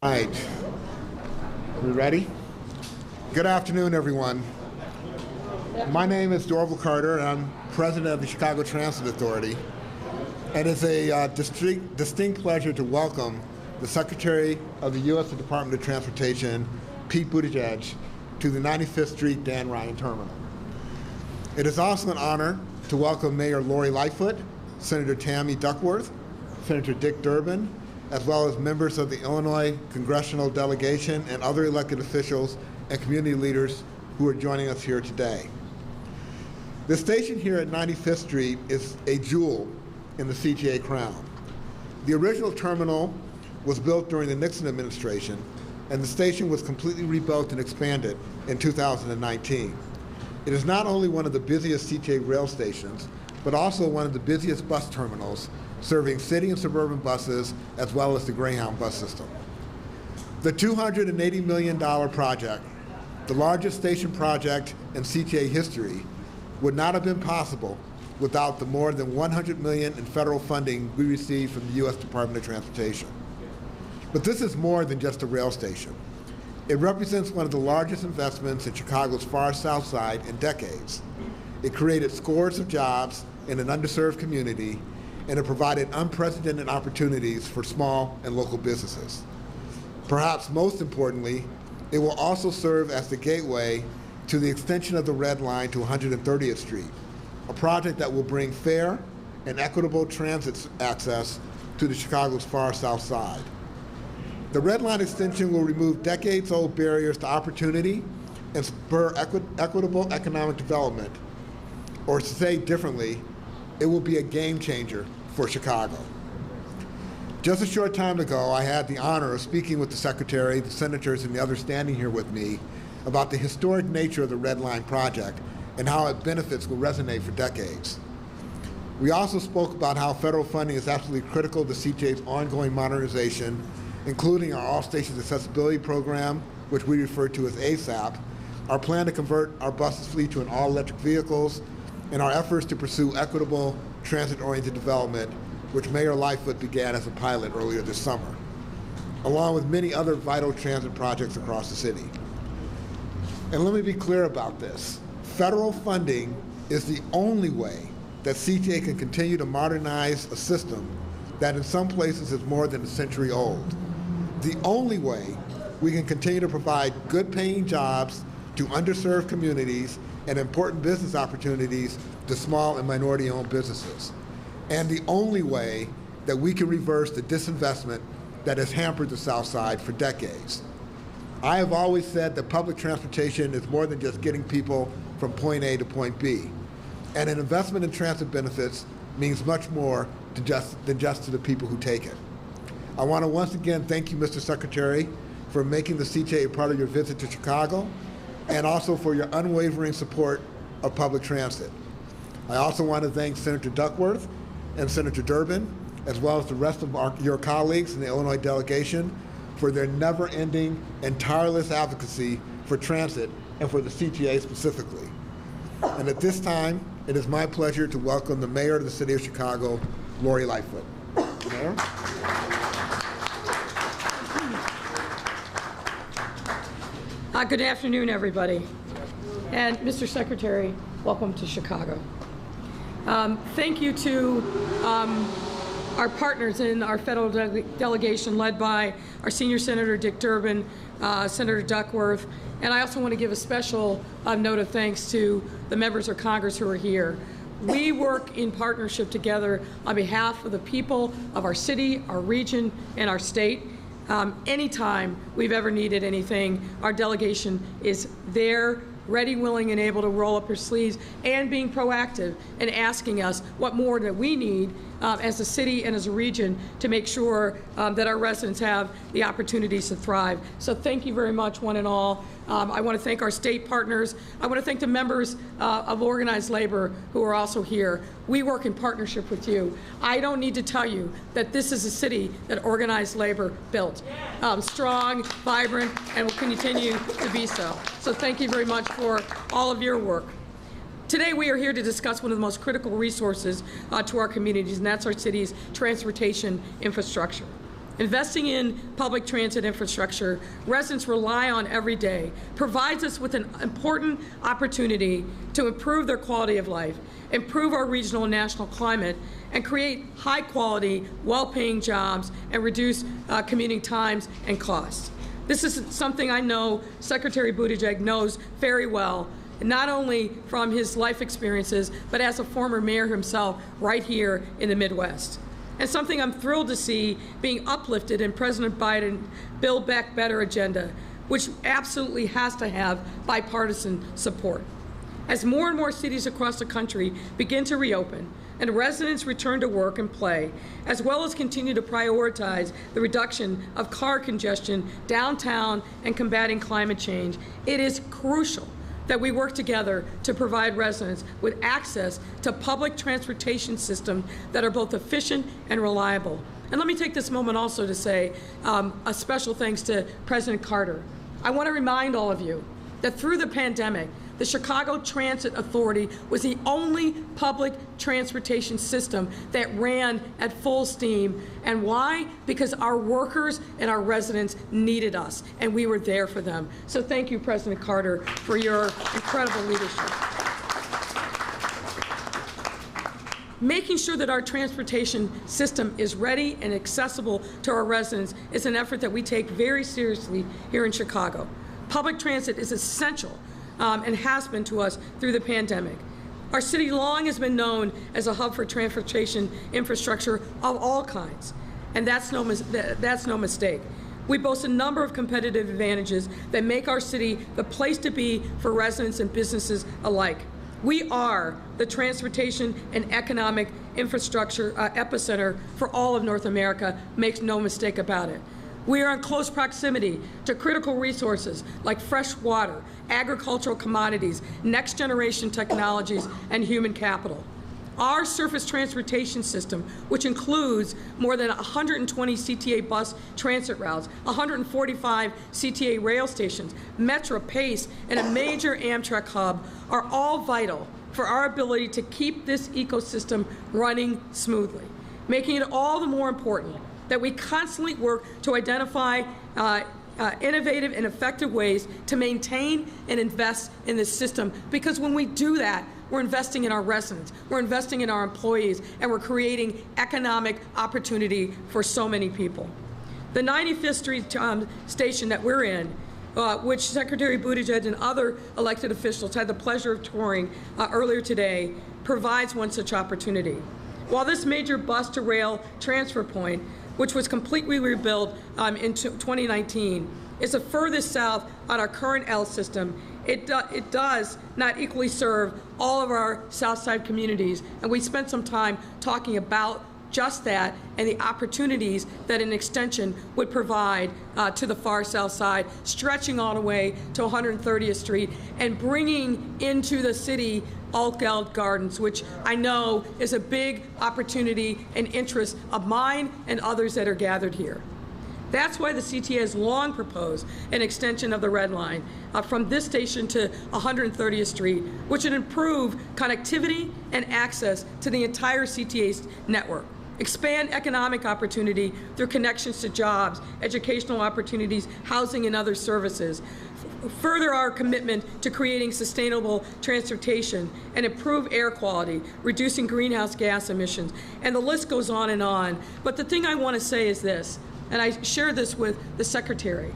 All right, we ready? Good afternoon, everyone. My name is Dorval Carter, and I'm president of the Chicago Transit Authority. And it's a distinct pleasure to welcome the Secretary of the U.S. Department of Transportation, Pete Buttigieg, to the 95th Street Dan Ryan Terminal. It is also an honor to welcome Mayor Lori Lightfoot, Senator Tammy Duckworth, Senator Dick Durbin, as well as members of the Illinois Congressional Delegation and other elected officials and community leaders who are joining us here today. The station here at 95th Street is a jewel in the CTA crown. The original terminal was built during the Nixon administration, and the station was completely rebuilt and expanded in 2019. It is not only one of the busiest CTA rail stations, but also one of the busiest bus terminals, serving city and suburban buses, as well as the Greyhound bus system. The $280 million project, the largest station project in CTA history, would not have been possible without the more than $100 million in federal funding we received from the U.S. Department of Transportation. But this is more than just a rail station. It represents one of the largest investments in Chicago's far south side in decades. It created scores of jobs in an underserved community, and it provided unprecedented opportunities for small and local businesses. Perhaps most importantly, it will also serve as the gateway to the extension of the Red Line to 130th Street, a project that will bring fair and equitable transit access to the Chicago's far south side. The Red Line extension will remove decades-old barriers to opportunity and spur equitable economic development, or to say differently, it will be a game changer for Chicago. Just a short time ago, I had the honor of speaking with the Secretary, the senators, and the others standing here with me about the historic nature of the Red Line project and how its benefits will resonate for decades. We also spoke about how federal funding is absolutely critical to CTA's ongoing modernization, including our All Stations Accessibility Program, which we refer to as ASAP, our plan to convert our buses fleet to an all-electric vehicles, and our efforts to pursue equitable transit-oriented development, which Mayor Lightfoot began as a pilot earlier this summer, along with many other vital transit projects across the city. And let me be clear about this. Federal funding is the only way that CTA can continue to modernize a system that in some places is more than a century old. The only way we can continue to provide good-paying jobs to underserved communities and important business opportunities to small and minority-owned businesses. And the only way that we can reverse the disinvestment that has hampered the South Side for decades. I have always said that public transportation is more than just getting people from point A to point B. And an investment in transit benefits means much more than just to the people who take it. I want to once again thank you, Mr. Secretary, for making the CTA a part of your visit to Chicago, and also for your unwavering support of public transit. I also want to thank Senator Duckworth and Senator Durbin, as well as the rest of your colleagues in the Illinois delegation, for their never-ending and tireless advocacy for transit and for the CTA specifically. And at this time, it is my pleasure to welcome the Mayor of the City of Chicago, Lori Lightfoot. Mayor? Good afternoon, everybody. And Mr. Secretary, welcome to Chicago. Thank you to our partners in our federal delegation led by our senior Senator Dick Durbin, Senator Duckworth, and I also want to give a special note of thanks to the members of Congress who are here. We work in partnership together on behalf of the people of our city, our region, and our state. Anytime we've ever needed anything, our delegation is there, ready, willing, and able to roll up her sleeves and being proactive and asking us what more that we need as a city and as a region to make sure that our residents have the opportunities to thrive. So thank you very much, one and all. I want to thank our state partners. I want to thank the members of organized labor who are also here. We work in partnership with you. I don't need to tell you that this is a city that organized labor built. Strong, vibrant, and will continue to be so. So thank you very much for all of your work. Today we are here to discuss one of the most critical resources to our communities, and that's our city's transportation infrastructure. Investing in public transit infrastructure residents rely on every day provides us with an important opportunity to improve their quality of life, improve our regional and national climate, and create high-quality, well-paying jobs and reduce commuting times and costs. This is something I know Secretary Buttigieg knows very well, not only from his life experiences, but as a former mayor himself right here in the Midwest. And something I'm thrilled to see being uplifted in President Biden's Build Back Better agenda, which absolutely has to have bipartisan support. As more and more cities across the country begin to reopen and residents return to work and play, as well as continue to prioritize the reduction of car congestion downtown and combating climate change, it is crucial that we work together to provide residents with access to public transportation systems that are both efficient and reliable. And let me take this moment also to say a special thanks to President Carter. I want to remind all of you that through the pandemic, the Chicago Transit Authority was the only public transportation system that ran at full steam. And why? Because our workers and our residents needed us, and we were there for them. So thank you, President Carter, for your incredible leadership. Making sure that our transportation system is ready and accessible to our residents is an effort that we take very seriously here in Chicago. Public transit is essential and has been to us through the pandemic. Our city long has been known as a hub for transportation infrastructure of all kinds, and that's no mistake. We boast a number of competitive advantages that make our city the place to be for residents and businesses alike. We are the transportation and economic infrastructure epicenter for all of North America, makes no mistake about it. We are in close proximity to critical resources like fresh water, agricultural commodities, next-generation technologies, and human capital. Our surface transportation system, which includes more than 120 CTA bus transit routes, 145 CTA rail stations, Metro, Pace, and a major Amtrak hub, are all vital for our ability to keep this ecosystem running smoothly, making it all the more important that we constantly work to identify innovative and effective ways to maintain and invest in this system, because when we do that, we're investing in our residents, we're investing in our employees, and we're creating economic opportunity for so many people. The 95th Street station that we're in, which Secretary Buttigieg and other elected officials had the pleasure of touring earlier today, provides one such opportunity. While this major bus to rail transfer point, which was completely rebuilt in 2019, is the furthest south on our current L system, it does not equally serve all of our South Side communities, and we spent some time talking about just that and the opportunities that an extension would provide to the far South Side, stretching all the way to 130th Street and bringing into the city Altgeld Gardens, which I know is a big opportunity and interest of mine and others that are gathered here. That's why the CTA has long proposed an extension of the Red Line from this station to 130th Street, which would improve connectivity and access to the entire CTA's network, expand economic opportunity through connections to jobs, educational opportunities, housing, and other services, further our commitment to creating sustainable transportation, and improve air quality, reducing greenhouse gas emissions, and the list goes on and on. But the thing I want to say is this, and I share this with the Secretary,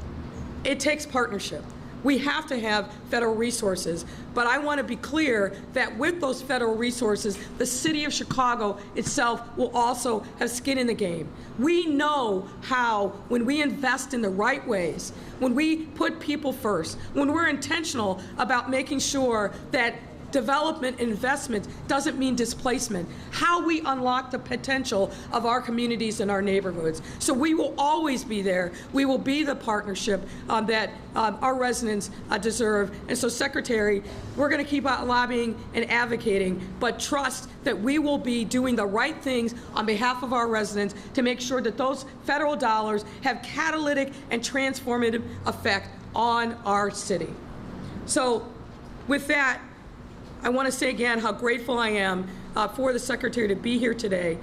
it takes partnership. We have to have federal resources, but I want to be clear that with those federal resources, the city of Chicago itself will also have skin in the game. We know how, when we invest in the right ways, when we put people first, when we're intentional about making sure that development and investment doesn't mean displacement, how we unlock the potential of our communities and our neighborhoods. So we will always be there. We will be the partnership that our residents deserve. And so, Secretary, we're going to keep lobbying and advocating, but trust that we will be doing the right things on behalf of our residents to make sure that those federal dollars have catalytic and transformative effect on our city. So with that, I want to say again how grateful I am for the Secretary to be here today,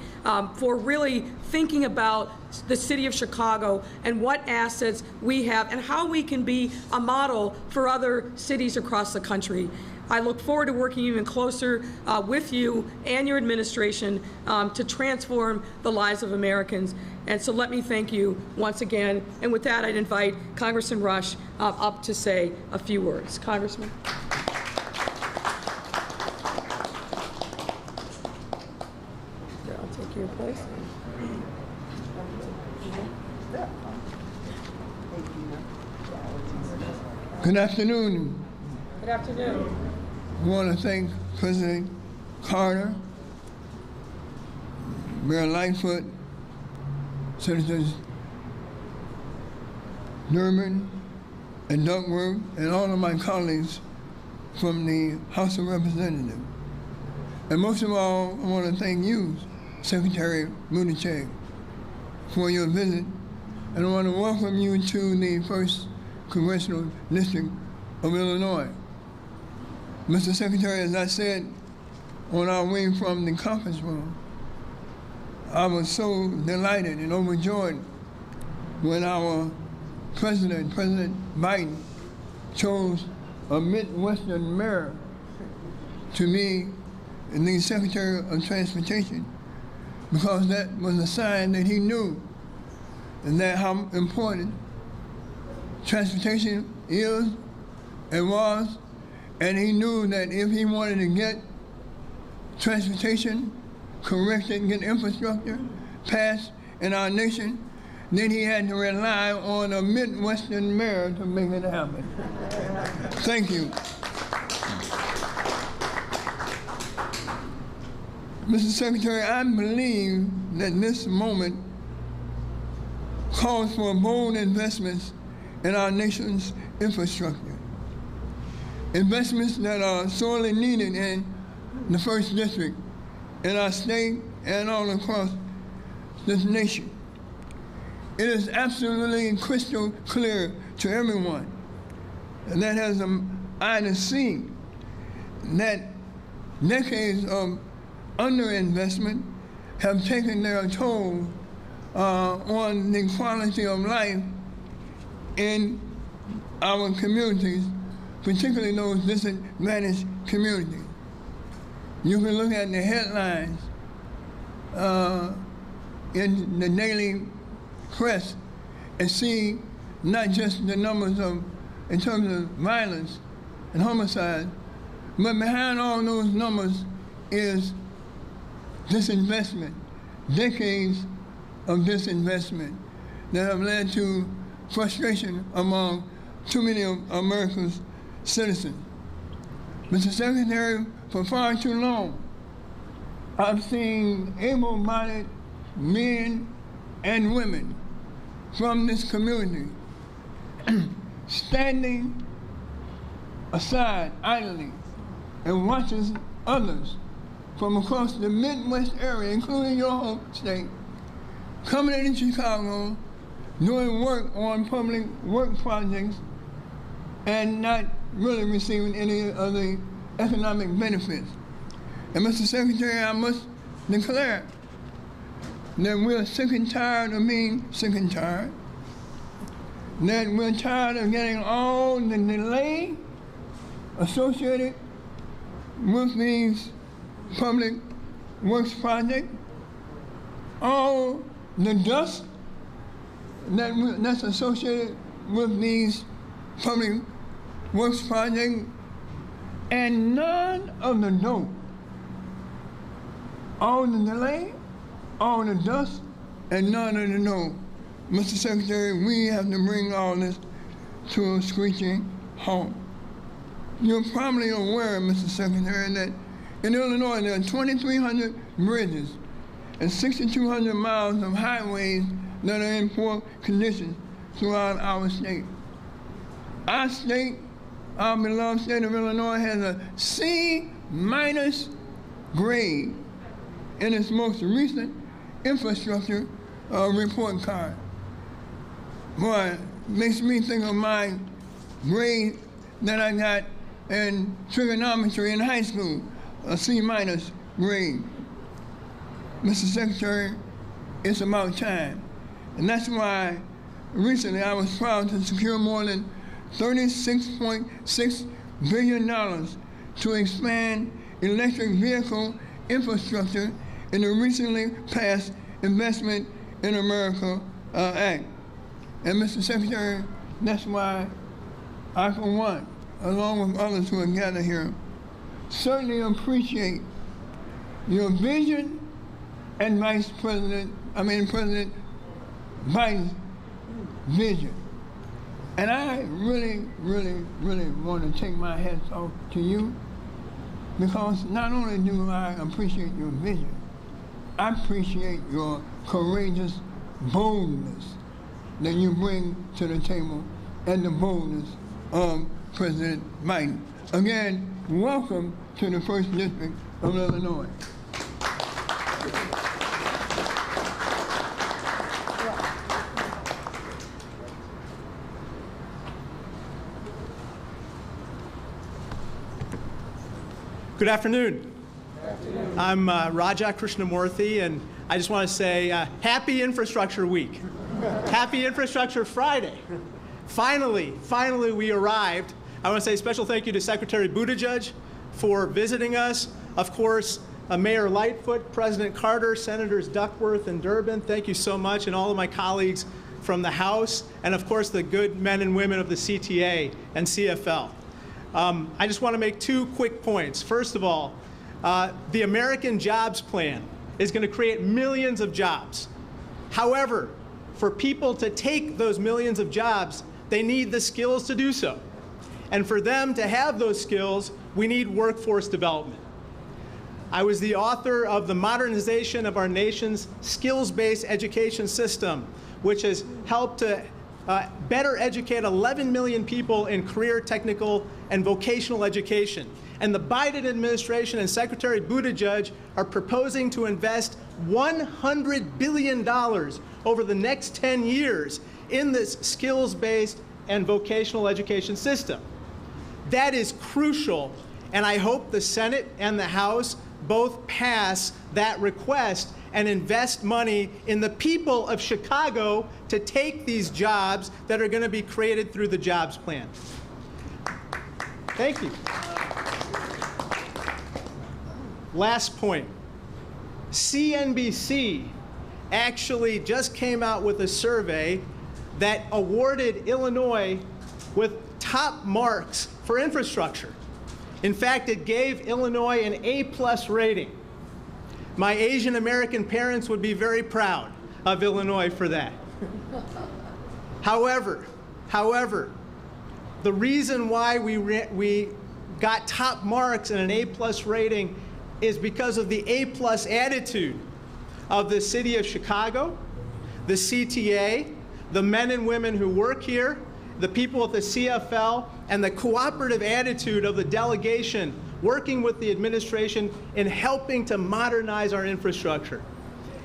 for really thinking about the city of Chicago and what assets we have and how we can be a model for other cities across the country. I look forward to working even closer with you and your administration to transform the lives of Americans. And so let me thank you once again. And with that, I'd invite Congressman Rush up to say a few words. Congressman. Here, I'll take your place. Good afternoon. Good afternoon. I want to thank President Carter, Mayor Lightfoot, Senators Durbin and Duckworth, and all of my colleagues from the House of Representatives. And most of all, I want to thank you, Secretary Buttigieg, for your visit. And I want to welcome you to the 1st Congressional District of Illinois. Mr. Secretary, as I said on our way from the conference room, I was so delighted and overjoyed when our President Biden, chose a Midwestern mayor to be the Secretary of Transportation, because that was a sign that he knew and that how important transportation is and was, and he knew that if he wanted to get transportation corrected, get infrastructure passed in our nation, then he had to rely on a Midwestern mayor to make it happen. Thank you. Mr. Secretary, I believe that this moment calls for bold investments in our nation's infrastructure. Investments that are sorely needed in the 1st District, in our state, and all across this nation. It is absolutely crystal clear to everyone that has an eye to see that decades of underinvestment have taken their toll on the quality of life in our communities, particularly those disadvantaged communities. You can look at the headlines in the daily press and see not just the numbers in terms of violence and homicide, but behind all those numbers is disinvestment, decades of disinvestment that have led to frustration among too many of America's citizens. Mr. Secretary, for far too long, I've seen able-bodied men and women from this community standing aside idly and watching others from across the Midwest area, including your home state, coming into Chicago, doing work on public work projects and not really receiving any of the economic benefits. And Mr. Secretary, I must declare that we're sick and tired of being sick and tired, that we're tired of getting all the delay associated with these public works projects, all the dust that's associated with these public works projects, and none of the dope. All the delay, all the dust, and none of the dope. Mr. Secretary, we have to bring all this to a screeching halt. You're probably aware, Mr. Secretary, that in Illinois there are 2,300 bridges and 6,200 miles of highways that are in poor condition throughout our state. Our state, our beloved state of Illinois, has a C- grade in its most recent infrastructure report card. Boy, makes me think of my grade that I got in trigonometry in high school, a C- grade. Mr. Secretary, it's about time. And that's why recently I was proud to secure more than $36.6 billion to expand electric vehicle infrastructure in the recently passed Investment in America Act. And Mr. Secretary, that's why I, for one, along with others who are gathered here, certainly appreciate your vision and President Biden's vision. And I really, really, really want to take my hats off to you, because not only do I appreciate your vision, I appreciate your courageous boldness that you bring to the table and the boldness of President Biden. Again, welcome to the 1st District of Illinois. Good afternoon. I'm Raja Krishnamurthy, and I just want to say Happy Infrastructure Week. Happy Infrastructure Friday. Finally we arrived. I want to say a special thank you to Secretary Buttigieg for visiting us. Of course, Mayor Lightfoot, President Carter, Senators Duckworth and Durbin, thank you so much, and all of my colleagues from the House, and of course the good men and women of the CTA and CFL. I just want to make 2 quick points. First of all, the American Jobs Plan is going to create millions of jobs. However, for people to take those millions of jobs, they need the skills to do so. And for them to have those skills, we need workforce development. I was the author of the Modernization of our nation's skills-based education system, which has helped to better educate 11 million people in career, technical, and vocational education. And the Biden administration and Secretary Buttigieg are proposing to invest $100 billion over the next 10 years in this skills-based and vocational education system. That is crucial, and I hope the Senate and the House both pass that request and invest money in the people of Chicago to take these jobs that are going to be created through the jobs plan. Thank you. Last point. CNBC actually just came out with a survey that awarded Illinois with top marks for infrastructure. In fact, it gave Illinois an A+ rating. My Asian American parents would be very proud of Illinois for that. However, the reason why we got top marks and an A+ rating is because of the A+ attitude of the city of Chicago, the CTA, the men and women who work here, the people at the CFL, and the cooperative attitude of the delegation working with the administration in helping to modernize our infrastructure.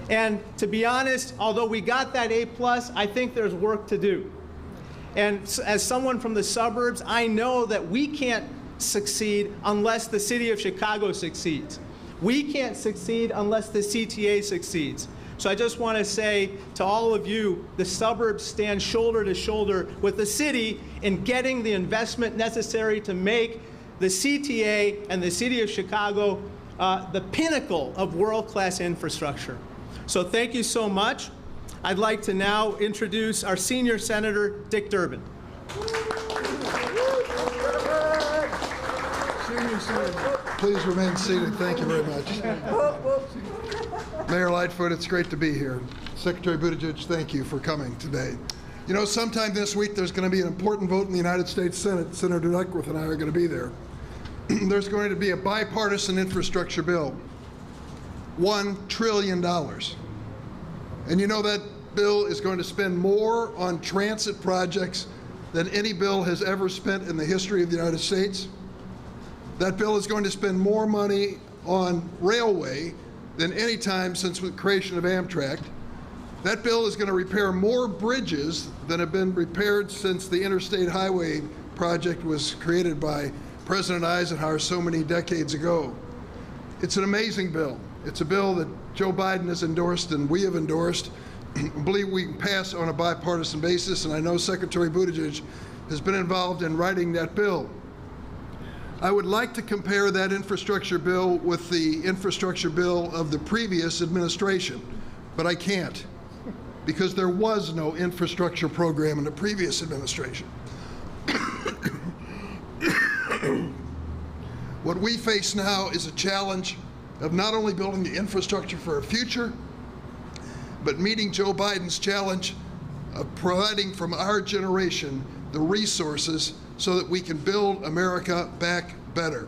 And to be honest, although we got that A+, I think there's work to do. And as someone from the suburbs, I know that we can't succeed unless the city of Chicago succeeds. We can't succeed unless the CTA succeeds. So I just want to say to all of you, the suburbs stand shoulder to shoulder with the city in getting the investment necessary to make the CTA and the city of Chicago the pinnacle of world-class infrastructure. So thank you so much. I'd like to now introduce our senior senator, Dick Durbin. Please remain seated. Thank you very much. Mayor Lightfoot, it's great to be here. Secretary Buttigieg, thank you for coming today. You know, sometime this week there's going to be an important vote in the United States Senate. Senator Duckworth and I are going to be there. There's going to be a bipartisan infrastructure bill, $1 trillion. And you know that bill is going to spend more on transit projects than any bill has ever spent in the history of the United States. That bill is going to spend more money on railway than any time since the creation of Amtrak. That bill is going to repair more bridges than have been repaired since the Interstate Highway Project was created by President Eisenhower so many decades ago. It's an amazing bill. It's a bill that Joe Biden has endorsed and we have endorsed. I believe we can pass on a bipartisan basis, and I know Secretary Buttigieg has been involved in writing that bill. I would like to compare that infrastructure bill with the infrastructure bill of the previous administration, but I can't, because there was no infrastructure program in the previous administration. What we face now is a challenge of not only building the infrastructure for our future, but meeting Joe Biden's challenge of providing from our generation the resources so that we can build America back better.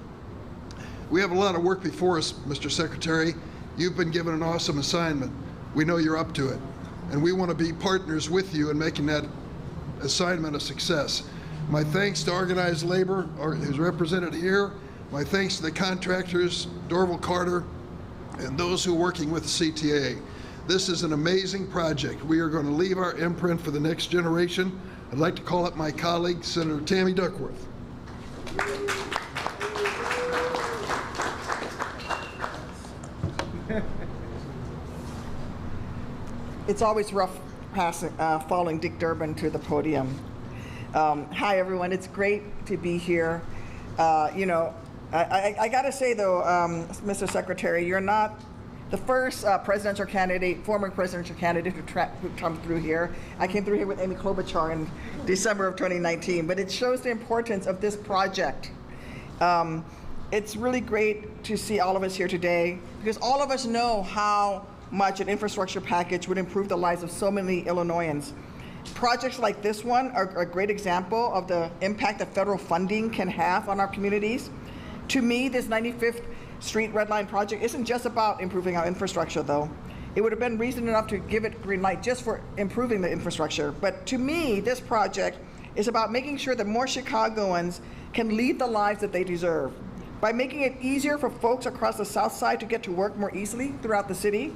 We have a lot of work before us, Mr. Secretary. You've been given an awesome assignment. We know you're up to it, and we want to be partners with you in making that assignment a success. My thanks to organized labor, who's represented here. My thanks to the contractors, Dorval Carter, and those who are working with the CTA. This is an amazing project. We are going to leave our imprint for the next generation. I'd like to call up my colleague, Senator Tammy Duckworth. It's always rough following Dick Durbin to the podium. Hi, everyone. It's great to be here. I got to say, though, Mr. Secretary, you're not the first presidential candidate, former presidential candidate who come through here. I came through here with Amy Klobuchar in December of 2019, but it shows the importance of this project. It's really great to see all of us here today, because all of us know how much an infrastructure package would improve the lives of so many Illinoisans. Projects like this one are a great example of the impact that federal funding can have on our communities. To me, this 95th Street Red Line project isn't just about improving our infrastructure, though. It would have been reason enough to give it green light just for improving the infrastructure. But to me, this project is about making sure that more Chicagoans can lead the lives that they deserve, by making it easier for folks across the South Side to get to work more easily throughout the city,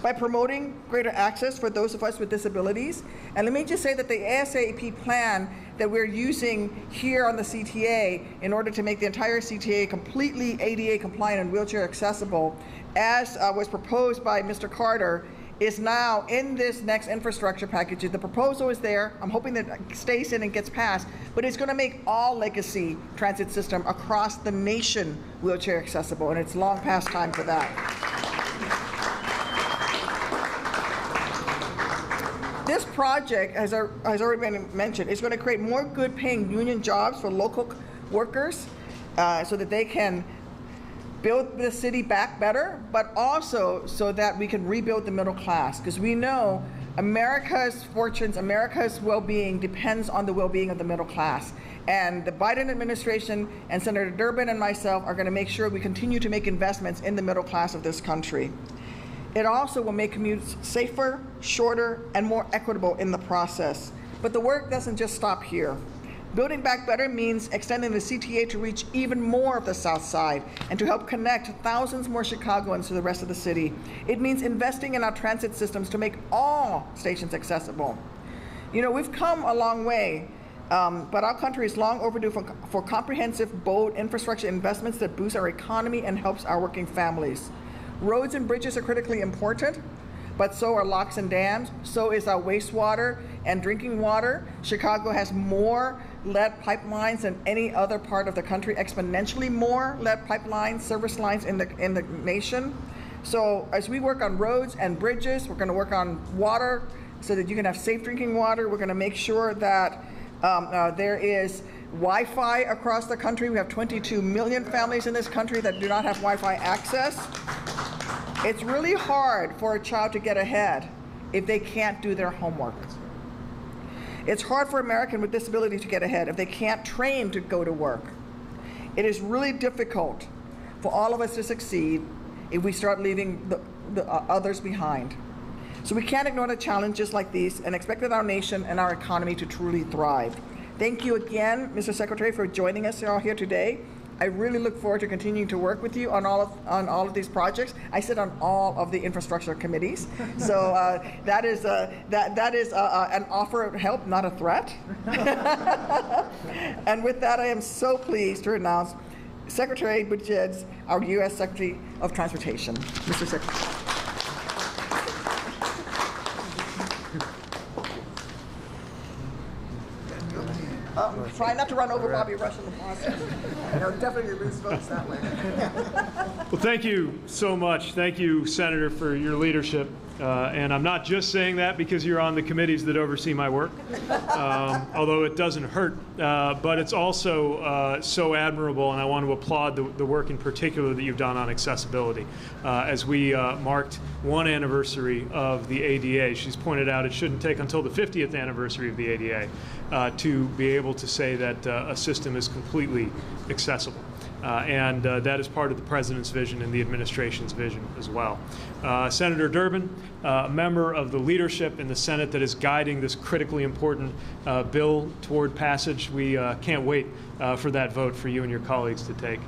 by promoting greater access for those of us with disabilities. And let me just say that the ASAP plan that we're using here on the CTA in order to make the entire CTA completely ADA compliant and wheelchair accessible, as was proposed by Mr. Carter, is now in this next infrastructure package. The proposal is there. I'm hoping that it stays in and gets passed, but it's going to make all legacy transit system across the nation wheelchair accessible, and it's long past time for that. This project, as has already been mentioned, is going to create more good-paying union jobs for local workers so that they can build the city back better, but also so that we can rebuild the middle class. Because we know America's fortunes, America's well-being depends on the well-being of the middle class. And the Biden administration and Senator Durbin and myself are going to make sure we continue to make investments in the middle class of this country. It also will make commutes safer, shorter, and more equitable in the process. But the work doesn't just stop here. Building back better means extending the CTA to reach even more of the South Side and to help connect thousands more Chicagoans to the rest of the city. It means investing in our transit systems to make all stations accessible. You know, we've come a long way, but our country is long overdue for comprehensive, bold infrastructure investments that boost our economy and helps our working families. Roads and bridges are critically important, but so are locks and dams. So is our wastewater and drinking water. Chicago has more lead pipelines than any other part of the country, exponentially more lead pipelines, service lines in the nation. So as we work on roads and bridges, we're going to work on water so that you can have safe drinking water. We're going to make sure that there is Wi-Fi across the country. We have 22 million families in this country that do not have Wi-Fi access. It's really hard for a child to get ahead if they can't do their homework. It's hard for an American with disability to get ahead if they can't train to go to work. It is really difficult for all of us to succeed if we start leaving the others behind. So we can't ignore the challenges like these and expect that our nation and our economy to truly thrive. Thank you again, Mr. Secretary, for joining us all here today. I really look forward to continuing to work with you on all of these projects. I sit on all of the infrastructure committees, so that is an offer of help, not a threat. And with that, I am so pleased to announce Secretary Buttigieg, our U.S. Secretary of Transportation. Mr. Secretary. Try not to run over Bobby Rush in the process. I'll definitely lose votes that way. Well, thank you so much. Thank you, Senator, for your leadership. And I'm not just saying that because you're on the committees that oversee my work, although it doesn't hurt. But it's also so admirable, and I want to applaud the work in particular that you've done on accessibility. As we marked one anniversary of the ADA, she's pointed out it shouldn't take until the 50th anniversary of the ADA to be able to say that a system is completely accessible. And that is part of the President's vision and the administration's vision as well. Senator Durbin, a member of the leadership in the Senate that is guiding this critically important bill toward passage. We can't wait for that vote for you and your colleagues to take.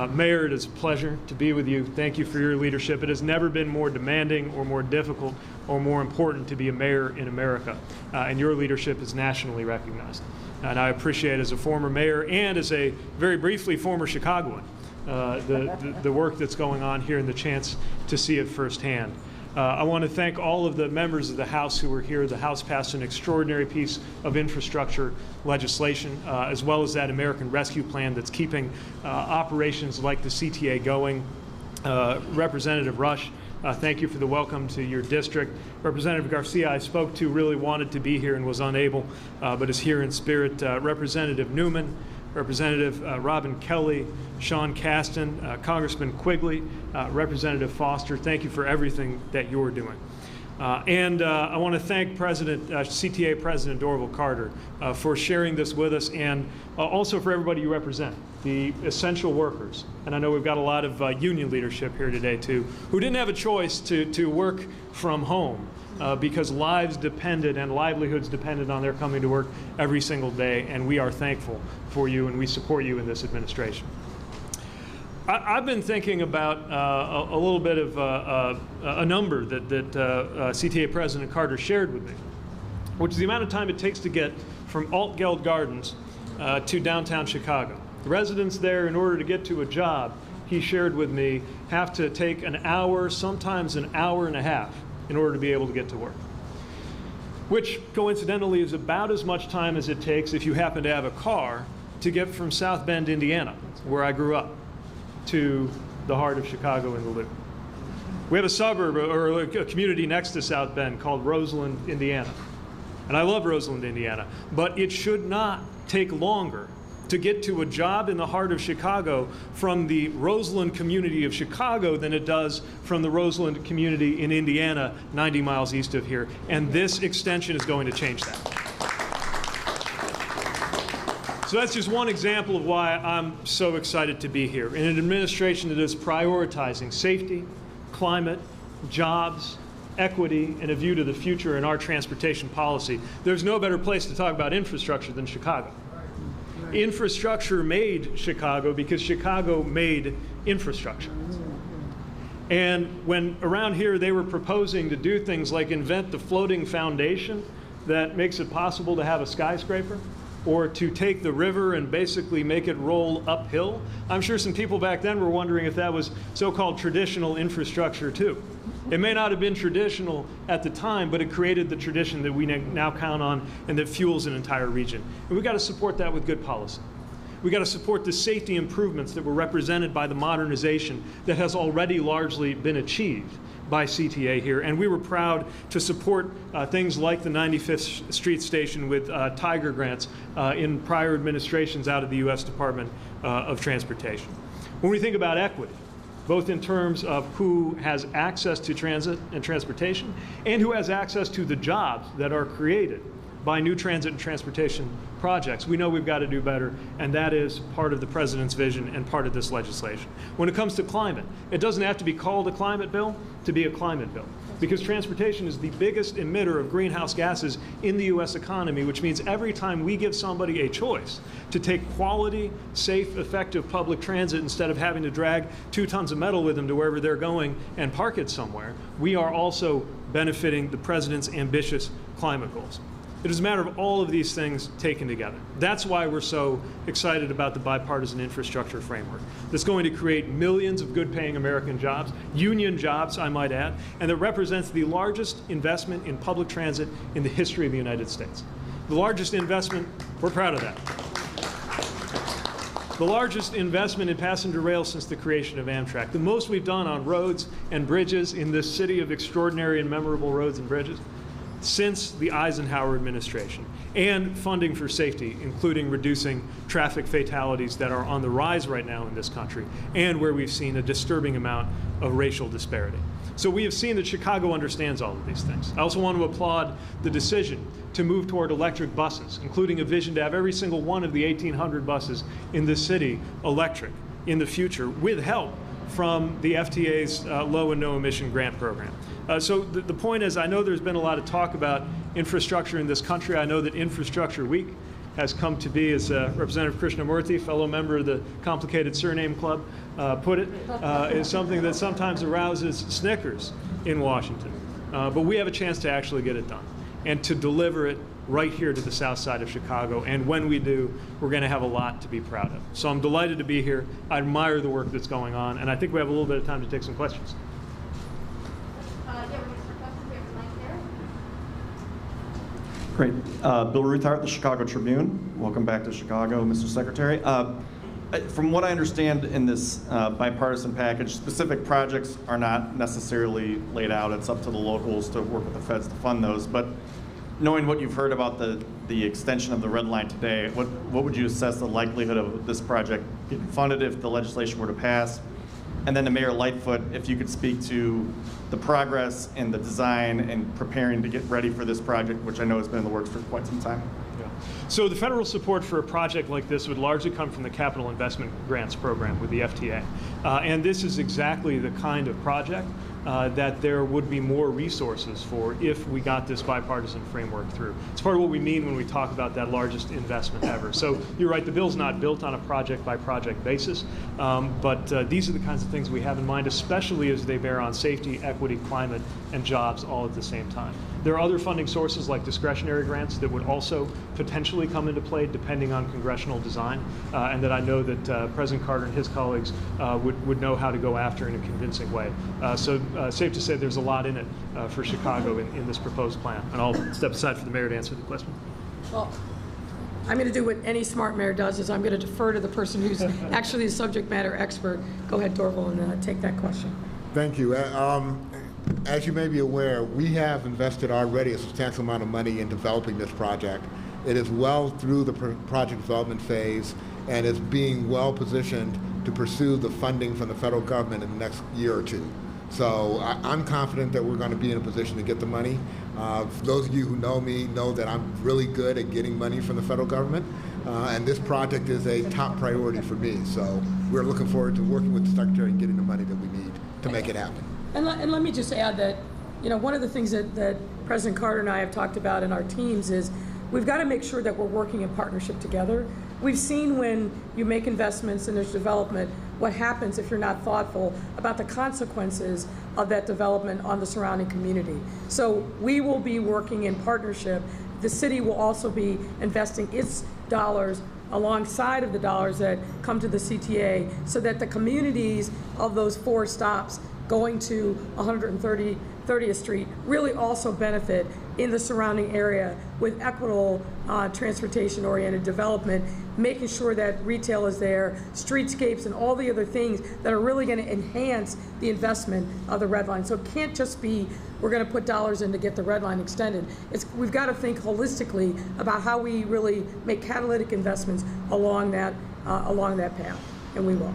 Mayor, it is a pleasure to be with you. Thank you for your leadership. It has never been more demanding or more difficult or more important to be a mayor in America, and your leadership is nationally recognized. And I appreciate, as a former mayor and as a very briefly former Chicagoan, the work that's going on here and the chance to see it firsthand. I want to thank all of the members of the House who were here. The House passed an extraordinary piece of infrastructure legislation, as well as that American Rescue Plan that's keeping operations like the CTA going. Representative Rush, thank you for the welcome to your district. Representative Garcia, I spoke to, really wanted to be here and was unable, but is here in spirit. Representative Newman, Representative Robin Kelly, Sean Caston, Congressman Quigley, Representative Foster, thank you for everything that you're doing. And I want to thank CTA President Dorval Carter for sharing this with us, and also for everybody you represent, the essential workers. And I know we've got a lot of union leadership here today, too, who didn't have a choice to work from home because lives depended and livelihoods depended on their coming to work every single day, and we are thankful for you, and we support you in this administration. I've been thinking about a little bit of a number that CTA President Carter shared with me, which is the amount of time it takes to get from Altgeld Gardens to downtown Chicago. The residents there, in order to get to a job, he shared with me, have to take an hour, sometimes an hour and a half, in order to be able to get to work, which coincidentally is about as much time as it takes, if you happen to have a car, to get from South Bend, Indiana, where I grew up, to the heart of Chicago in the Loop. We have a suburb or a community next to South Bend called Roseland, Indiana. And I love Roseland, Indiana, but it should not take longer to get to a job in the heart of Chicago from the Roseland community of Chicago than it does from the Roseland community in Indiana, 90 miles east of here. And this extension is going to change that. So that's just one example of why I'm so excited to be here. In an administration that is prioritizing safety, climate, jobs, equity, and a view to the future in our transportation policy, there's no better place to talk about infrastructure than Chicago. Infrastructure made Chicago because Chicago made infrastructure. And when around here they were proposing to do things like invent the floating foundation that makes it possible to have a skyscraper, or to take the river and basically make it roll uphill, I'm sure some people back then were wondering if that was so-called traditional infrastructure too. It may not have been traditional at the time, but it created the tradition that we now count on and that fuels an entire region. And we've got to support that with good policy. We've got to support the safety improvements that were represented by the modernization that has already largely been achieved by CTA here, and we were proud to support things like the 95th Street Station with Tiger grants in prior administrations out of the U.S. Department of Transportation. When we think about equity, both in terms of who has access to transit and transportation and who has access to the jobs that are created by new transit and transportation projects, we know we've got to do better, and that is part of the President's vision and part of this legislation. When it comes to climate, it doesn't have to be called a climate bill to be a climate bill, because transportation is the biggest emitter of greenhouse gases in the U.S. economy, which means every time we give somebody a choice to take quality, safe, effective public transit instead of having to drag 2 tons of metal with them to wherever they're going and park it somewhere, we are also benefiting the President's ambitious climate goals. It is a matter of all of these things taken together. That's why we're so excited about the bipartisan infrastructure framework that's going to create millions of good-paying American jobs, union jobs, I might add, and that represents the largest investment in public transit in the history of the United States. The largest investment, we're proud of that. The largest investment in passenger rail since the creation of Amtrak. The most we've done on roads and bridges in this city of extraordinary and memorable roads and bridges since the Eisenhower administration, and funding for safety, including reducing traffic fatalities that are on the rise right now in this country, and where we've seen a disturbing amount of racial disparity. So we have seen that Chicago understands all of these things. I also want to applaud the decision to move toward electric buses, including a vision to have every single one of the 1,800 buses in this city electric in the future, with help from the FTA's low and no emission grant program. So the point is, I know there's been a lot of talk about infrastructure in this country. I know that Infrastructure Week has come to be, as Representative Krishnamurthy, fellow member of the Complicated Surname Club, put it, is something that sometimes arouses snickers in Washington. But we have a chance to actually get it done and to deliver it right here to the south side of Chicago. And when we do, we're going to have a lot to be proud of. So I'm delighted to be here. I admire the work that's going on, and I think we have a little bit of time to take some questions. Great. Bill Ruthart, the Chicago Tribune. Welcome back to Chicago, Mr. Secretary. From what I understand in this bipartisan package, specific projects are not necessarily laid out. It's up to the locals to work with the feds to fund those. But knowing what you've heard about the extension of the Red Line today, what would you assess the likelihood of this project getting funded if the legislation were to pass? And then to Mayor Lightfoot, if you could speak to the progress in the design and preparing to get ready for this project, which I know has been in the works for quite some time. Yeah. So the federal support for a project like this would largely come from the Capital Investment Grants Program with the FTA. And this is exactly the kind of project that there would be more resources for if we got this bipartisan framework through. It's part of what we mean when we talk about that largest investment ever. So you're right, the bill's not built on a project-by-project basis, but these are the kinds of things we have in mind, especially as they bear on safety, equity, climate, and jobs all at the same time. There are other funding sources like discretionary grants that would also potentially come into play depending on congressional design, and that I know that President Carter and his colleagues would know how to go after in a convincing way. So safe to say there's a lot in it for Chicago in this proposed plan. And I'll step aside for the mayor to answer the question. Well, I'm going to do what any smart mayor does, is I'm going to defer to the person who's actually the subject matter expert. Go ahead, Dorval, and take that question. Thank you. As you may be aware, we have invested already a substantial amount of money in developing this project. It is well through the project development phase and is being well positioned to pursue the funding from the federal government in the next year or two. So I'm confident that we're going to be in a position to get the money. For those of you who know me know that I'm really good at getting money from the federal government, and this project is a top priority for me. So we're looking forward to working with the Secretary and getting the money that we need to make it happen. And let me just add that, you know, one of the things that President Carter and I have talked about in our teams is we've got to make sure that we're working in partnership together. We've seen when you make investments and there's development, what happens if you're not thoughtful about the consequences of that development on the surrounding community. So we will be working in partnership. The city will also be investing its dollars alongside of the dollars that come to the CTA so that the communities of those 4 stops going to 130th Street really also benefit in the surrounding area with equitable transportation-oriented development, making sure that retail is there, streetscapes, and all the other things that are really going to enhance the investment of the Red Line. So it can't just be we're going to put dollars in to get the Red Line extended. We've got to think holistically about how we really make catalytic investments along that path, and we will.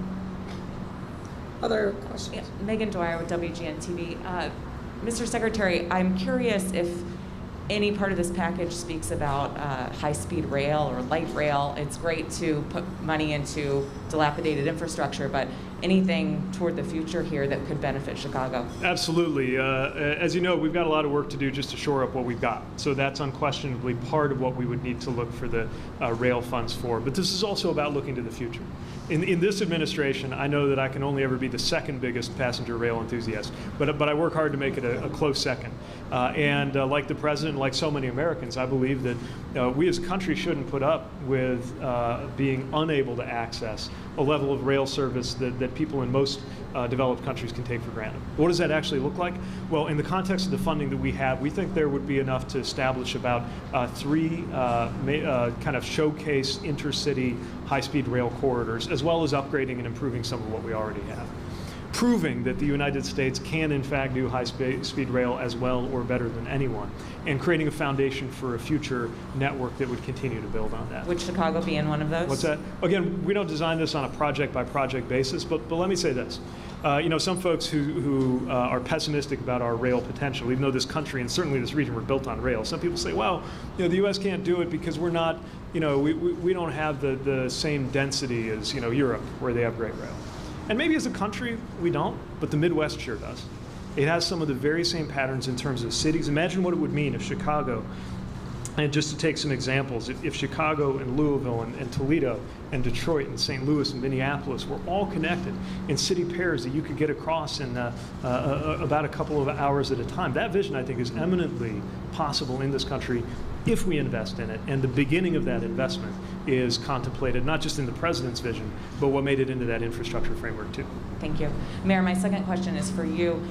Other questions? Yeah, Megan Dwyer with WGN-TV. Mr. Secretary, I'm curious if any part of this package speaks about high-speed rail or light rail. It's great to put money into dilapidated infrastructure, but anything toward the future here that could benefit Chicago? Absolutely. As you know, we've got a lot of work to do just to shore up what we've got. So that's unquestionably part of what we would need to look for the rail funds for. But this is also about looking to the future. In this administration, I know that I can only ever be the second biggest passenger rail enthusiast, but I work hard to make it a close second. And like the president, like so many Americans, I believe that we as a country shouldn't put up with being unable to access a level of rail service that people in most developed countries can take for granted. What does that actually look like? Well, in the context of the funding that we have, we think there would be enough to establish about 3 kind of showcase intercity high-speed rail corridors, as well as upgrading and improving some of what we already have, proving that the United States can in fact do high-speed rail as well or better than anyone, and creating a foundation for a future network that would continue to build on that. Would Chicago be in one of those? What's that? Again, we don't design this on a project-by-project basis, but let me say this. Some folks who are pessimistic about our rail potential, even though this country and certainly this region were built on rail, some people say, well, the U.S. can't do it because we're not, we don't have the same density as, Europe, where they have great rail. And maybe as a country, we don't, but the Midwest sure does. It has some of the very same patterns in terms of cities. Imagine what it would mean if Chicago, and just to take some examples, if Chicago and Louisville and Toledo and Detroit and St. Louis and Minneapolis were all connected in city pairs that you could get across in about a couple of hours at a time. That vision, I think, is eminently possible in this country if we invest in it. And the beginning of that investment is contemplated not just in the president's vision, but what made it into that infrastructure framework too. Thank you. Mayor, my second question is for you.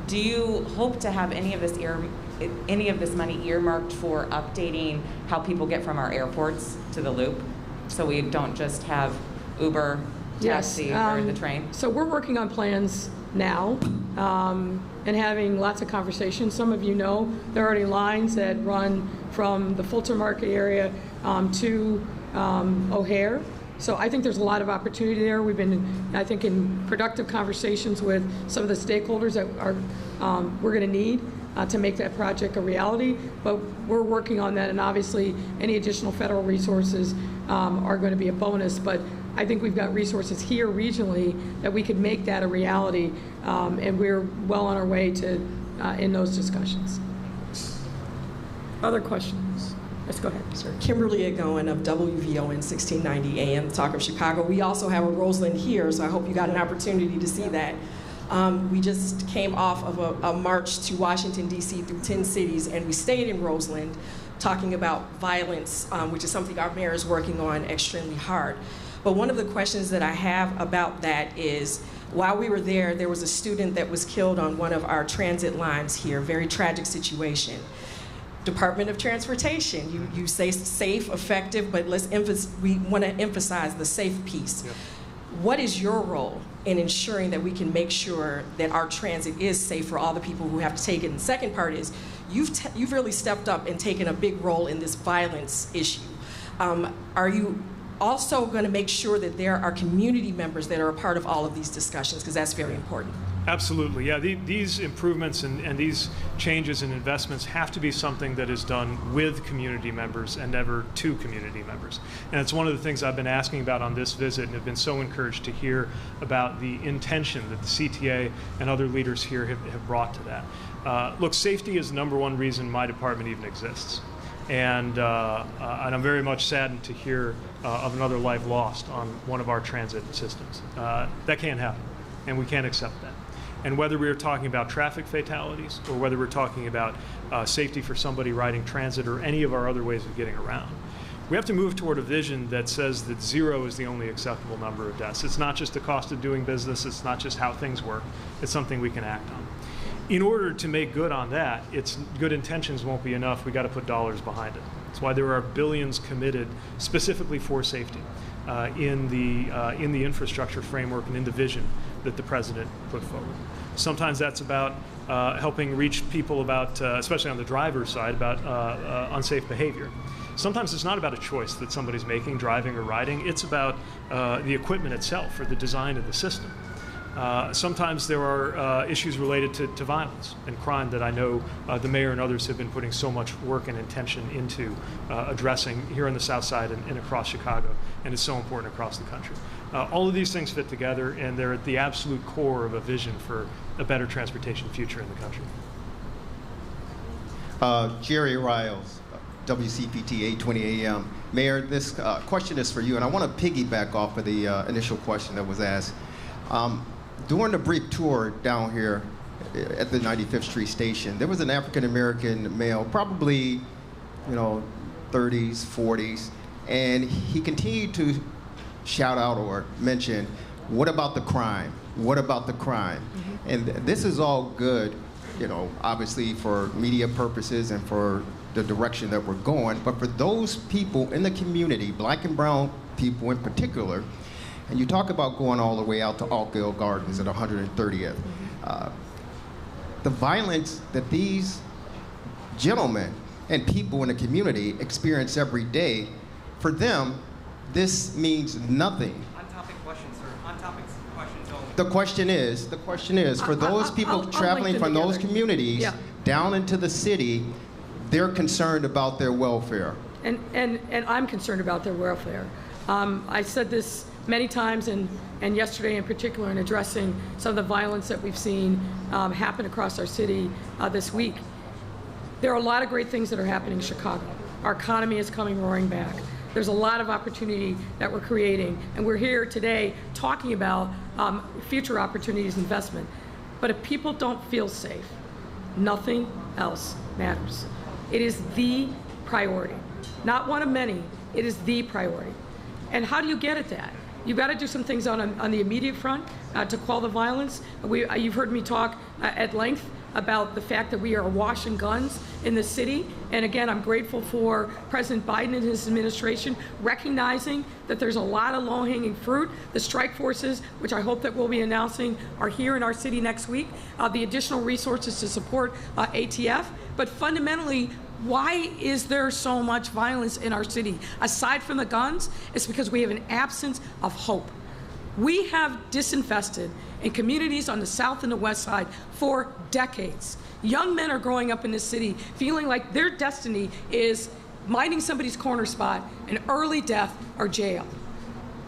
Do you hope to have any of this money earmarked for updating how people get from our airports to the loop, so we don't just have Uber, taxi, or the train? So we're working on plans now and having lots of conversations. Some of you know there are already lines that run from the Fulton Market area to O'Hare. So I think there's a lot of opportunity there. We've been, I think, in productive conversations with some of the stakeholders that we're going to need to make that project a reality. But we're working on that, and obviously any additional federal resources are going to be a bonus. But I think we've got resources here regionally that we could make that a reality, and we're well on our way to in those discussions. Other questions? Let's go ahead, sir. Kimberly Agoin of WVON 1690 AM, Talk of Chicago. We also have a Roseland here, so I hope you got an opportunity to see that. We just came off of a march to Washington, D.C. through 10 cities, and we stayed in Roseland talking about violence, which is something our mayor is working on extremely hard. But one of the questions that I have about that is, while we were there, there was a student that was killed on one of our transit lines here, very tragic situation. Department of Transportation, you say safe, effective, but we want to emphasize the safe piece. Yep. What is your role in ensuring that we can make sure that our transit is safe for all the people who have to take it? And the second part is, you've really stepped up and taken a big role in this violence issue. Are you also going to make sure that there are community members that are a part of all of these discussions, because that's very important? Absolutely, yeah. These improvements and these changes and investments have to be something that is done with community members and never to community members. And it's one of the things I've been asking about on this visit, and have been so encouraged to hear about the intention that the CTA and other leaders here have brought to that. Look, safety is the #1 reason my department even exists. And I'm very much saddened to hear of another life lost on one of our transit systems. That can't happen, and we can't accept that. And whether we're talking about traffic fatalities, or whether we're talking about safety for somebody riding transit, or any of our other ways of getting around, we have to move toward a vision that says that 0 is the only acceptable number of deaths. It's not just the cost of doing business, it's not just how things work, it's something we can act on. In order to make good on that, good intentions won't be enough. We got to put dollars behind it. That's why there are billions committed specifically for safety in the infrastructure framework and in the vision that the president put forward. Sometimes that's about helping reach people about, especially on the driver's side, about unsafe behavior. Sometimes it's not about a choice that somebody's making, driving or riding. It's about the equipment itself or the design of the system. Sometimes there are issues related to violence and crime that I know the mayor and others have been putting so much work and intention into addressing here on the South Side and across Chicago, and it's so important across the country. All of these things fit together, and they're at the absolute core of a vision for a better transportation future in the country. Jerry Riles, WCPT 820 AM. Mayor, this question is for you, and I want to piggyback off of the initial question that was asked. During the brief tour down here at the 95th Street station, there was an African-American male, probably, 30s, 40s, and he continued to shout out or mention, what about the crime? What about the crime? Mm-hmm. And this is all good, obviously for media purposes and for the direction that we're going, but for those people in the community, black and brown people in particular, and you talk about going all the way out to Altgeld Gardens at 130th. The violence that these gentlemen and people in the community experience every day, for them, this means nothing. On-topic questions, sir. On-topic questions only. The question is, for those people traveling from those communities down into the city, they're concerned about their welfare. And I'm concerned about their welfare. I said this many times, and yesterday in particular, in addressing some of the violence that we've seen happen across our city this week. There are a lot of great things that are happening in Chicago. Our economy is coming roaring back. There's a lot of opportunity that we're creating, and we're here today talking about future opportunities, investment. But if people don't feel safe, nothing else matters. It is the priority, not one of many. It is the priority. And how do you get at that? You've got to do some things on the immediate front to quell the violence. You've heard me talk at length about the fact that we are awash in guns in the city. And again, I'm grateful for President Biden and his administration recognizing that there's a lot of low-hanging fruit. The strike forces, which I hope that we'll be announcing, are here in our city next week. The additional resources to support ATF. But fundamentally, why is there so much violence in our city? Aside from the guns, it's because we have an absence of hope. We have disinvested in communities on the south and the west side for decades. Young men are growing up in this city feeling like their destiny is minding somebody's corner spot, an early death, or jail.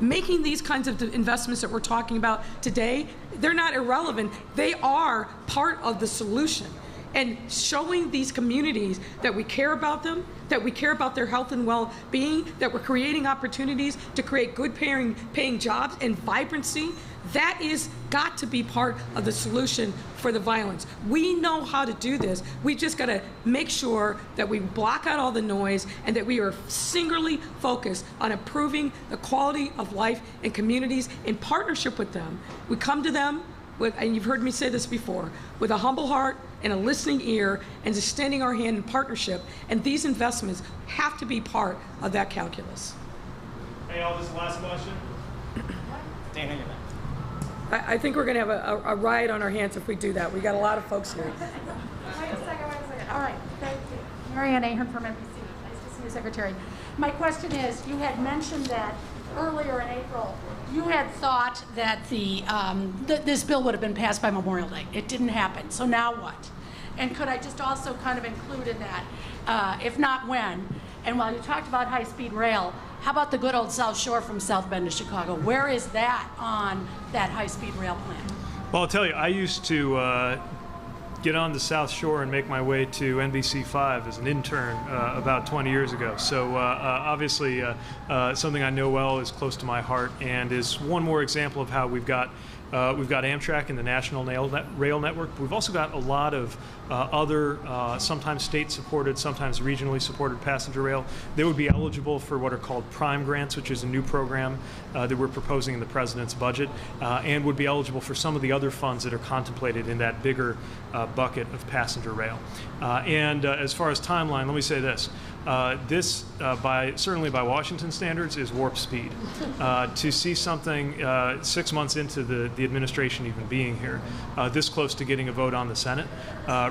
Making these kinds of investments that we're talking about today, they're not irrelevant. They are part of the solution. And showing these communities that we care about them, that we care about their health and well-being, that we're creating opportunities to create good paying jobs and vibrancy, that is got to be part of the solution for the violence. We know how to do this. We just got to make sure that we block out all the noise and that we are singularly focused on improving the quality of life in communities in partnership with them. We come to them with, and you've heard me say this before, with a humble heart and a listening ear and extending our hand in partnership. And these investments have to be part of that calculus. Hey, all, this last question. Dan, I think we're going to have a riot on our hands if we do that. We got a lot of folks here. Wait a second. All right, thank you. Marianne Ahern from NBC. Nice to see you, Secretary. My question is, you had mentioned that earlier in April, you had thought that this bill would have been passed by Memorial Day. It didn't happen. So now what? And could I just also kind of include in that, if not when, and while you talked about high-speed rail, how about the good old South Shore from South Bend to Chicago? Where is that on that high-speed rail plan? Well, I'll tell you, I used to get on the South Shore and make my way to NBC5 as an intern about 20 years ago. So obviously something I know well, is close to my heart, and is one more example of how we've got Amtrak and the National Rail Network. We've also got a lot of other, sometimes state-supported, sometimes regionally supported passenger rail. They would be eligible for what are called Prime Grants, which is a new program that we're proposing in the President's budget, and would be eligible for some of the other funds that are contemplated in that bigger bucket of passenger rail. And as far as timeline, let me say this. This, certainly by Washington standards, is warp speed. To see something 6 months into the administration even being here, this close to getting a vote on the Senate,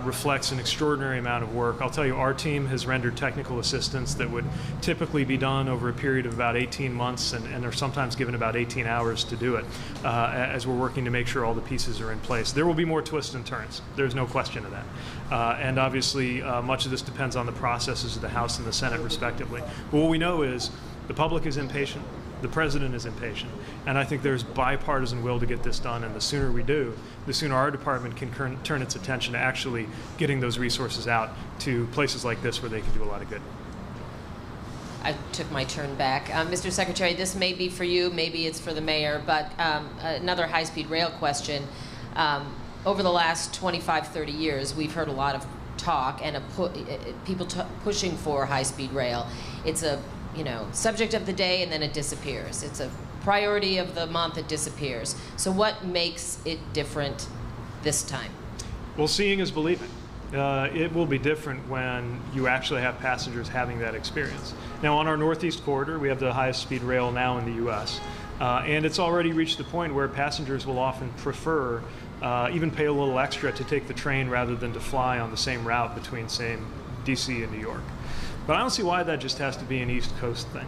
reflects an extraordinary amount of work. I'll tell you, our team has rendered technical assistance that would typically be done over a period of about 18 months, and are sometimes given about 18 hours to do it, as we're working to make sure all the pieces are in place. There will be more twists and turns. There's no question of that. And obviously, much of this depends on the processes of the House and the Senate, respectively. But what we know is the public is impatient, the president is impatient, and I think there's bipartisan will to get this done, and the sooner we do, the sooner our department can turn its attention to actually getting those resources out to places like this where they can do a lot of good. I took my turn back. Mr. Secretary, this may be for you, maybe it's for the mayor, but another high-speed rail question. Over the last 25, 30 years, we've heard a lot of talk and people pushing for high-speed rail. It's a subject of the day and then it disappears. It's a priority of the month, it disappears. So what makes it different this time? Well, seeing is believing. It will be different when you actually have passengers having that experience. Now, on our Northeast corridor, we have the highest speed rail now in the U.S., and it's already reached the point where passengers will often prefer, even pay a little extra to take the train rather than to fly on the same route between, say, D.C. and New York. But I don't see why that just has to be an East Coast thing.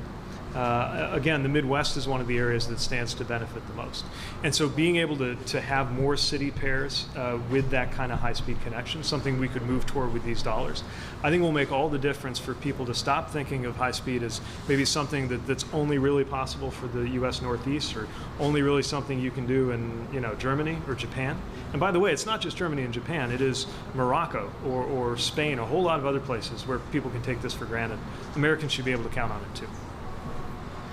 Again, the Midwest is one of the areas that stands to benefit the most. And so being able to have more city pairs with that kind of high-speed connection, something we could move toward with these dollars, I think will make all the difference for people to stop thinking of high-speed as maybe something that's only really possible for the U.S. Northeast, or only really something you can do in Germany or Japan. And by the way, it's not just Germany and Japan. It is Morocco or Spain, a whole lot of other places where people can take this for granted. Americans should be able to count on it too.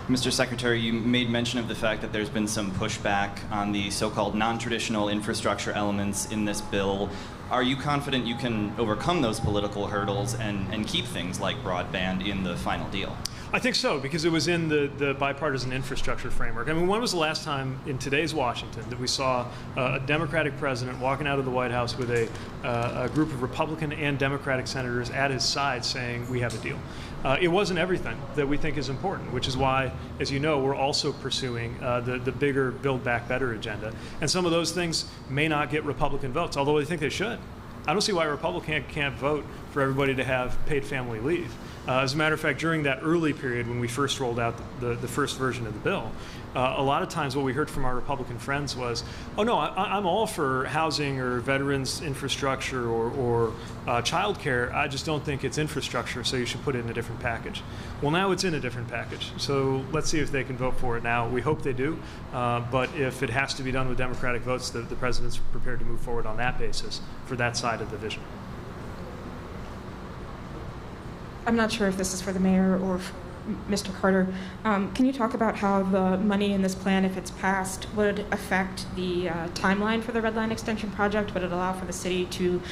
Mr. Secretary, you made mention of the fact that there's been some pushback on the so-called non-traditional infrastructure elements in this bill. Are you confident you can overcome those political hurdles and keep things like broadband in the final deal? I think so, because it was in the bipartisan infrastructure framework. I mean, when was the last time in today's Washington that we saw a Democratic president walking out of the White House with a group of Republican and Democratic senators at his side saying, we have a deal? It wasn't everything that we think is important, which is why, as you know, we're also pursuing the bigger Build Back Better agenda. And some of those things may not get Republican votes, although I think they should. I don't see why a Republican can't vote for everybody to have paid family leave. As a matter of fact, during that early period when we first rolled out the first version of the bill, a lot of times what we heard from our Republican friends was, oh no, I'm all for housing or veterans infrastructure or child care. I just don't think it's infrastructure, so you should put it in a different package. Well, now it's in a different package, so let's see if they can vote for it now. We hope they do, but if it has to be done with Democratic votes, the president's prepared to move forward on that basis for that side of the vision. I'm not sure if this is for the mayor or Mr. Carter. Can you talk about how the money in this plan, if it's passed, would affect the timeline for the Red Line Extension project? Would it allow for the city to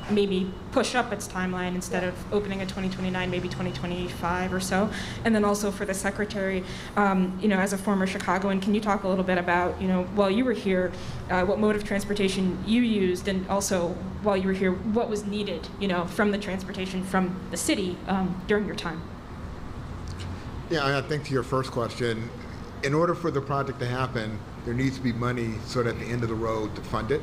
maybe push up its timeline instead of opening in 2029, maybe 2025 or so? And then also for the secretary, as a former Chicagoan, can you talk a little bit about, while you were here, what mode of transportation you used, and also while you were here, what was needed, from the transportation from the city during your time? Yeah, I think to your first question, in order for the project to happen, there needs to be money sort of at the end of the road to fund it.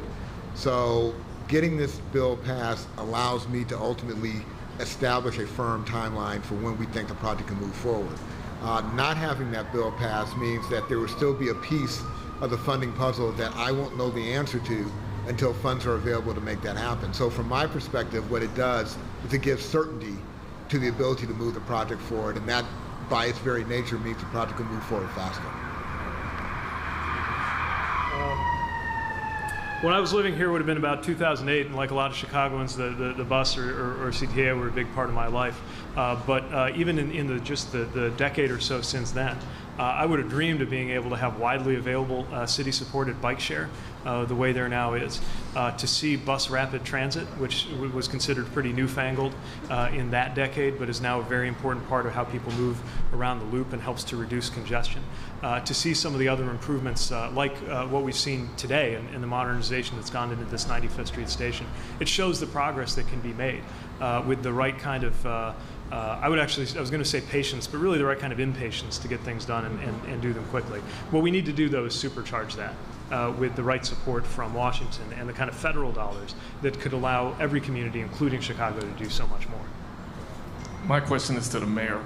So getting this bill passed allows me to ultimately establish a firm timeline for when we think the project can move forward. Not having that bill passed means that there will still be a piece of the funding puzzle that I won't know the answer to until funds are available to make that happen. So from my perspective, what it does is it gives certainty to the ability to move the project forward, and that by its very nature means the project can move forward faster. When I was living here, it would have been about 2008, and like a lot of Chicagoans, the bus or CTA were a big part of my life. But even in the decade or so since then, I would have dreamed of being able to have widely available city-supported bike share the way there now is. To see bus rapid transit, which was considered pretty newfangled in that decade, but is now a very important part of how people move around the loop and helps to reduce congestion. To see some of the other improvements like what we've seen today in the modernization that's gone into this 95th Street station. It shows the progress that can be made with the right kind of I was going to say patience, but really the right kind of impatience to get things done and do them quickly. What we need to do, though, is supercharge that with the right support from Washington and the kind of federal dollars that could allow every community, including Chicago, to do so much more. My question is to the mayor.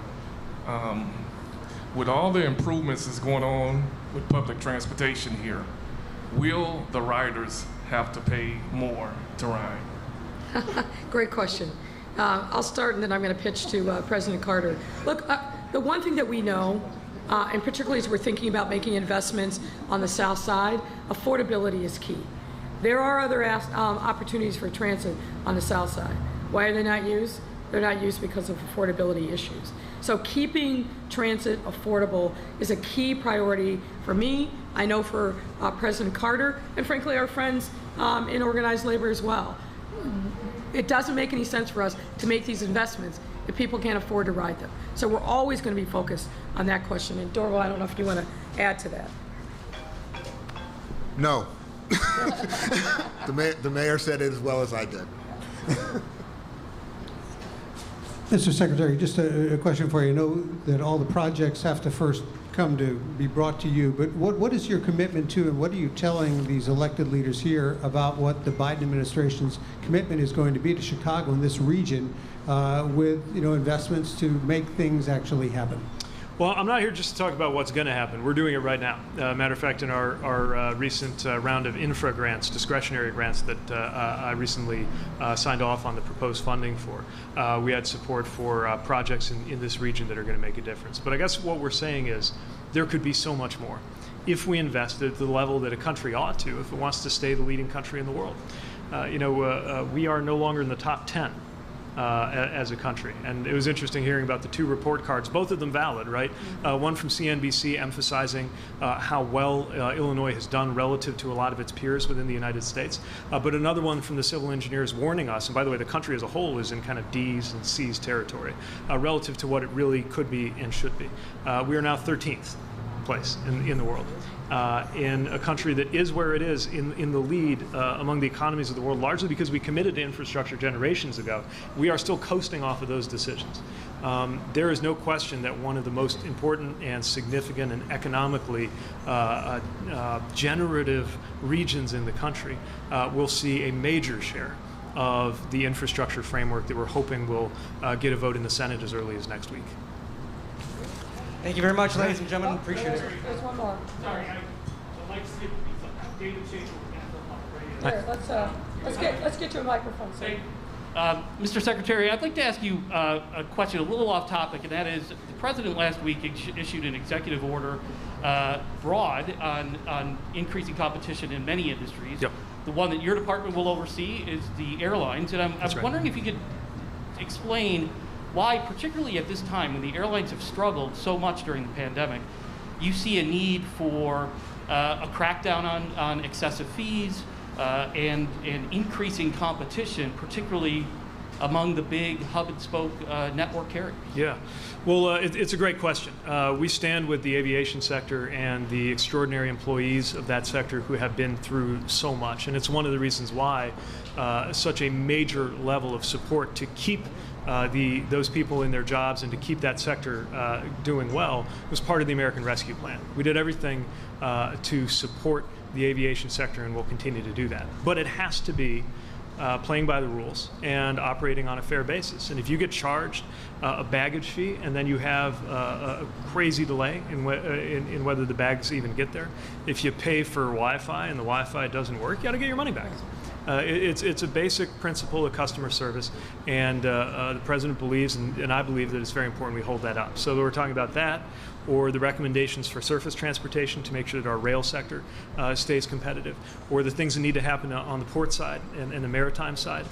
With all the improvements that's going on with public transportation here, will the riders have to pay more to ride? Great question. I'll start and then I'm going to pitch to President Carter. Look, the one thing that we know, and particularly as we're thinking about making investments on the south side, affordability is key. There are other opportunities for transit on the south side. Why are they not used? They're not used because of affordability issues. So keeping transit affordable is a key priority for me, I know for President Carter, and frankly our friends in organized labor as well. It doesn't make any sense for us to make these investments if people can't afford to ride them. So we're always going to be focused on that question. And Dorval, I don't know if you want to add to that. No. The mayor said it as well as I did. Mr. Secretary, just a question for you. I know that all the projects have to first come to be brought to you, but what is your commitment to, and what are you telling these elected leaders here about what the Biden administration's commitment is going to be to Chicago and this region with investments to make things actually happen? Well, I'm not here just to talk about what's going to happen. We're doing it right now. Matter of fact, in our recent round of infra grants, discretionary grants that I recently signed off on the proposed funding for, we had support for projects in this region that are going to make a difference. But I guess what we're saying is there could be so much more if we invest at the level that a country ought to if it wants to stay the leading country in the world. We are no longer in the top 10. As a country. And it was interesting hearing about the two report cards, both of them valid, right? One from CNBC emphasizing how well Illinois has done relative to a lot of its peers within the United States, but another one from the civil engineers warning us, and by the way, the country as a whole is in kind of D's and C's territory, relative to what it really could be and should be. We are now 13th place in the world. In a country that is where it is in the lead among the economies of the world, largely because we committed to infrastructure generations ago. We are still coasting off of those decisions. There is no question that one of the most important and significant and economically generative regions in the country will see a major share of the infrastructure framework that we're hoping will get a vote in the Senate as early as next week. Thank you very much, ladies and gentlemen. Appreciate it. There's one more. Sorry, I'd like to see David Chase. Let's get to a microphone. Mr. Secretary, I'd like to ask you a question a little off topic, and that is the President last week issued an executive order broad on increasing competition in many industries. Yep. The one that your department will oversee is the airlines, and I'm right. wondering if you could explain why, particularly at this time when the airlines have struggled so much during the pandemic, you see a need for a crackdown on excessive fees and increasing competition, particularly among the big hub and spoke network carriers? Yeah, well, it's a great question. We stand with the aviation sector and the extraordinary employees of that sector who have been through so much, and it's one of the reasons why such a major level of support to keep those people in their jobs and to keep that sector doing well was part of the American Rescue Plan. We did everything to support the aviation sector and will continue to do that. But it has to be playing by the rules and operating on a fair basis. And if you get charged a baggage fee and then you have a crazy delay in whether the bags even get there, if you pay for Wi-Fi and the Wi-Fi doesn't work, you got to get your money back. It's a basic principle of customer service, and the President believes, and I believe, that it's very important we hold that up. So we're talking about that, or the recommendations for surface transportation to make sure that our rail sector stays competitive, or the things that need to happen on the port side and the maritime side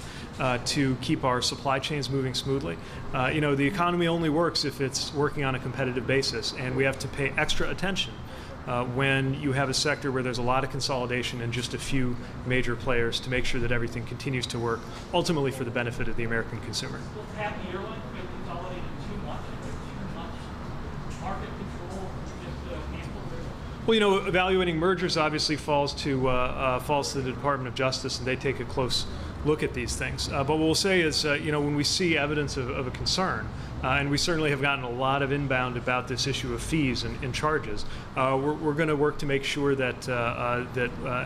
to keep our supply chains moving smoothly. The economy only works if it's working on a competitive basis, and we have to pay extra attention when you have a sector where there's a lot of consolidation and just a few major players to make sure that everything continues to work, ultimately for the benefit of the American consumer. Have the airlines been consolidated too much market control? Well, evaluating mergers obviously falls to the Department of Justice, and they take a close look at these things. But what we'll say is, when we see evidence of a concern, and we certainly have gotten a lot of inbound about this issue of fees and charges. We're going to work to make sure that,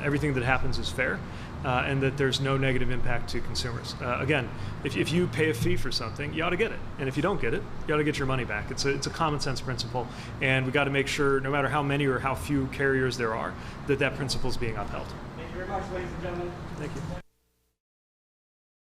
everything that happens is fair. And that there's no negative impact to consumers. Again, if you pay a fee for something, you ought to get it. And if you don't get it, you ought to get your money back. It's a common sense principle. And we've got to make sure, no matter how many or how few carriers there are, that that principle is being upheld. Thank you very much, ladies and gentlemen. Thank you.